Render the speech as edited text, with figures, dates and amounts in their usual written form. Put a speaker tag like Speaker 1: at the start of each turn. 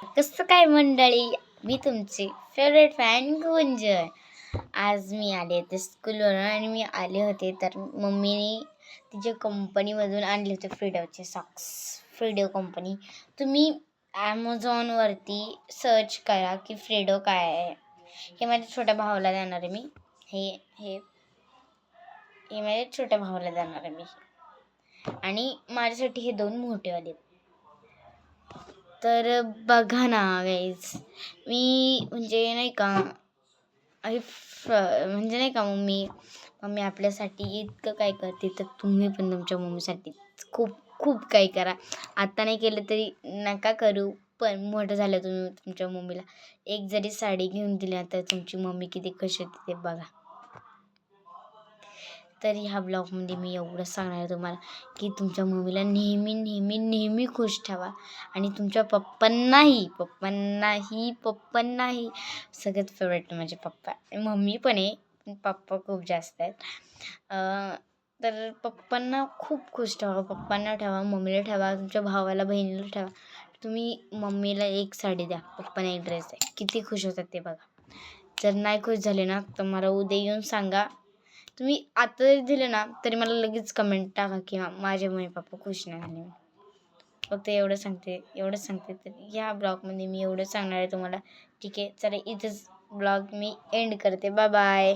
Speaker 1: कसं काय मंडळी, मी तुमची फेवरेट फॅन गुंजन. आज मी आले होते स्कूलवरून आणि मी आले होते तर मम्मीने तिच्या कंपनीमधून आणले होते फ्रीडोचे सॉक्स. फ्रीडो कंपनी, तुम्ही ॲमेझॉनवरती सर्च करा की फ्रीडो काय आहे. हे माझ्या छोट्या भावाला देणार आहे मी. हे हे हे माझ्या छोट्या भावाला देणार आहे मी. आणि माझ्यासाठी हे 2 मोठेवाले. तर बघा ना गाईज, मी म्हणजे नाही का म्हणजे नाही का मम्मी आपल्यासाठी इतकं काय करते, तर तुम्ही पण तुमच्या मम्मीसाठी खूप खूप काही करा. आता नाही केलं तरी नका करू, पण मोठं झालं तुम्ही तुमच्या मम्मीला एक जरी साडी घेऊन दिली तर तुमची मम्मी किती खुश होते ते बघा. तर ह्या ब्लॉगमध्ये मी एवढंच सांगणार आहे तुम्हाला की तुमच्या मम्मीला नेहमी नेहमी नेहमी खुश ठेवा. आणि तुमच्या पप्पांनाही सगळ्यात फेवरेट माझे पप्पा. मम्मी पण आहे पण पप्पा खूप जास्त आहेत. तर पप्पांना खूप खुश ठेवा. पप्पांना ठेवा, मम्मीला ठेवा, तुमच्या भावाला बहिणीला ठेवा. तुम्ही मम्मीला एक साडी द्या, पप्पांना एक ड्रेस द्या, किती खुश होतात ते बघा. जर नाही खुश झाले ना तर मला उद्या येऊन सांगा. तुम्ही आता जरी दिले ना तरी मला लगेच कमेंट टाका की माझे मम्मी पप्पा खुश नाही झाले. फक्त एवढंच सांगते. तर ह्या ब्लॉगमध्ये मी एवढंच सांगणार आहे तुम्हाला. ठीक आहे, चला इथेच ब्लॉग मी एंड करते. Bye bye.